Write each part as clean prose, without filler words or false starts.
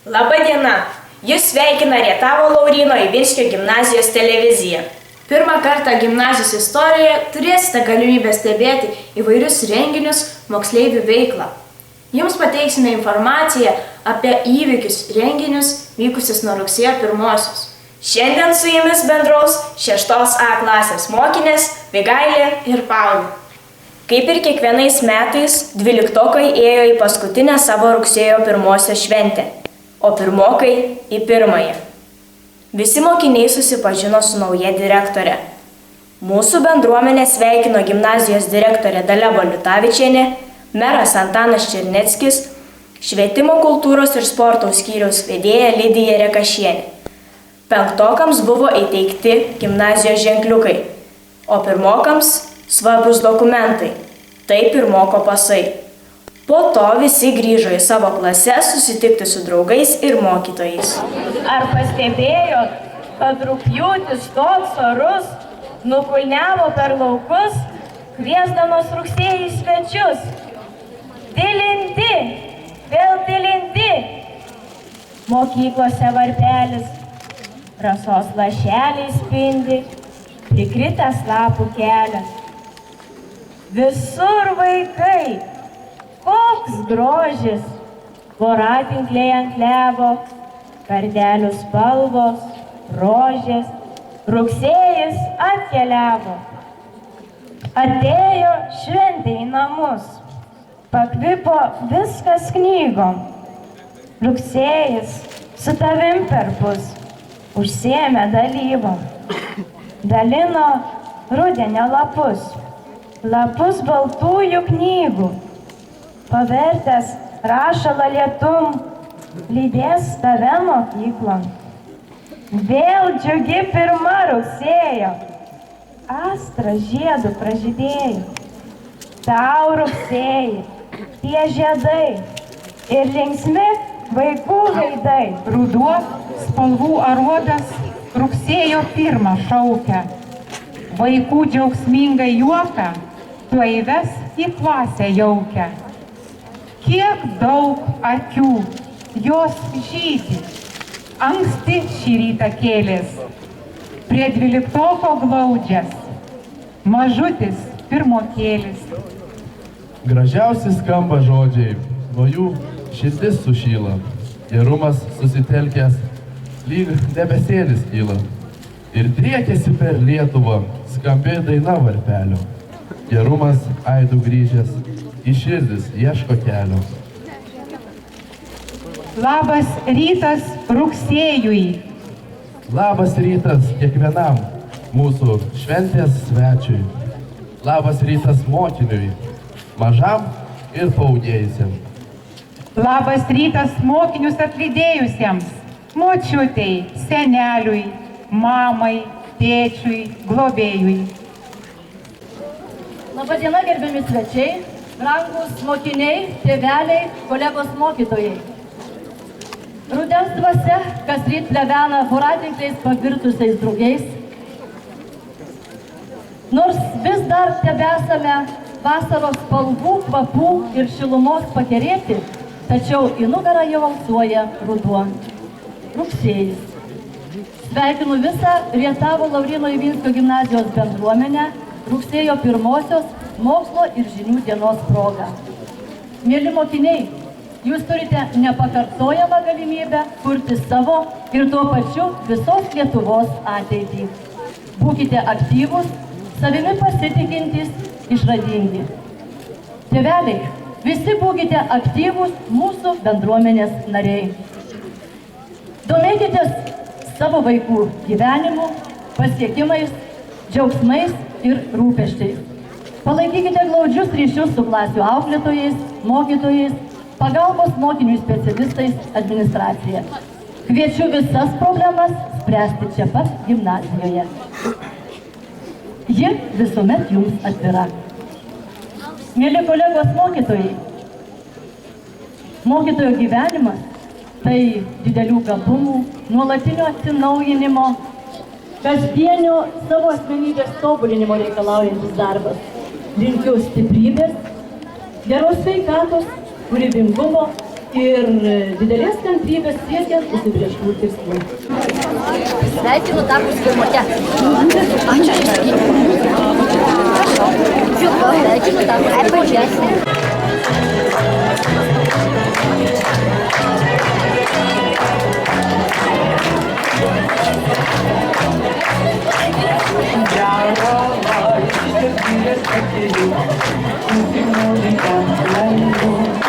Labą dieną! Jūs sveikina Rietavo Lauryno Ivinskio gimnazijos televizija. Pirmą kartą gimnazijos istorijoje turėsite galimybę stebėti įvairius renginius, moksleivių veiklą. Jums pateiksime informaciją apie įvykius renginius vykusius nuo rugsėjo 1-osios. Šiandien su jumis bendraus 6A klasės mokinės Vigailė ir Paulė. Kaip ir kiekvienais metais, 12-okai ėjo į paskutinę savo rugsėjo 1-osios šventę, o pirmokai į pirmąją. Visi mokiniai susipažino su nauja direktore. Mūsų bendruomenę sveikino gimnazijos direktorė Dalia Baliutavičienė, meras Antanas Černeckis, švietimo kultūros ir sporto skyriaus vedėja Lidija Rekašienė. 5-okams buvo įteikti gimnazijos ženkliukai, o pirmokams svarbus dokumentai – tai pirmoko pasai. Po to visi grįžo į savo klases susitikti su draugais ir mokytojais. Ar pastebėjot, kad rugpjūtis toks orus nukulniavo per laukus, kviesdamas rugsėjį svečius? Tilindi, vėl tilindi. Mokyklose varpelis, rasos lašeliai spindi, prikritęs lapų kelias. Visur vaikai. Koks grožis, voratinkliai ant levo, kardelių spalvos, rožės, rugsėjis atkeliavo. Atėjo šventė į namus, pakvipo viskas knygom. Rugsėjis su tavim perpus, užsiėmė dalybom. Dalino rudenio lapus, lapus baltųjų knygų. Pavertęs rašalą lietum, lydės tave mokyklon. Vėl džiugi 1 rugsėjo, astras žiedų pražydėjo. Tau rugsėjai, tie žiedai ir linksmi vaikų veidai. Ruduo spalvų aruodas rugsėjo 1 šaukia. Vaikų džiaugsmingai juoka, tuoj ves į klasę jaukia. Kiek daug akių, jos žydi, anksti šį rytą kėlės, prie 12-oko glaudžias, mažutis pirmokėlis. Gražiausi skamba žodžiai, nuo jų širdis sušyla, gerumas susitelkęs, lyg debesėlis kyla. Ir driekiasi per Lietuvą, skambi daina varpelio, gerumas aidu grįžęs, į širdis ieško kelio. Labas rytas rugsėjui. Labas rytas kiekvienam mūsų šventės svečiui. Labas rytas mokiniui, mažam ir paūgėjusiam. Labas rytas mokinius atlydėjusiems, močiutei, seneliui, mamai, tėčiui, globėjui. Labą dieną, gerbiami svečiai, brangus mokiniai, tėveliai, kolegos mokytojai. Rudens dvasia kasryt plevena voratinkliais pavirtusiais drugiais. Nors vis dar tebesame vasaros spalvų, kvapų ir šilumos pakerėti, tačiau į nugarą jau alsuoja ruduo. Rugsėjis. Sveikinu visą Rietavo Lauryno Ivinskio gimnazijos bendruomenę rugsėjo 1-osios mokslo ir žinių dienos proga. Mėly mokiniai, jūs turite nepakartojamą galimybę kurti savo ir tuo pačiu visos Lietuvos ateitį. Būkite aktyvūs, savimi pasitikintys, išradingi. Tėveliai, visi būkite aktyvūs mūsų bendruomenės nariai. Domėkitės savo vaikų gyvenimu, pasiekimais, džiaugsmais ir rūpesčiais. Palaikykite glaudžius ryšius su klasių auklėtojais, mokytojais, pagalbos mokinių specialistais, administracija. Kviečiu visas problemas spręsti čia pat gimnazijoje. Ji visuomet jums atvira. Mėly kolegos mokytojai, mokytojo gyvenimas tai didelių gabumų, nuolatinio atsinaujinimo, kasdienio savo asmenybės tobulinimo reikalaujantis darbas. Linkiu stiprybės, geros sveikatos, kūrybingumo ir didelės kantrybės siekiant užsibrėžtų tikslų. Sveikinu darbus firmoje. Ačiū. Prašau. Sveikinu darbus firmoje.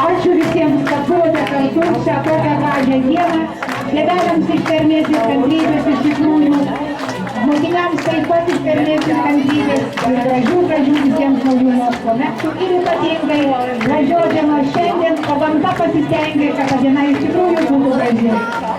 Ačiū visiems, kad buvote kartu šią tokią gražią dieną. Tėveliams ištvermės ir kantrybės iš tikrųjų. Mokiniams taip pat ištvermės ir kantrybės. Gražių visiems naujų mokslo metų ir ypatingai gražios dienos šiandien, o gamta pasistengė, kad ta diena iš tikrųjų būtų graži.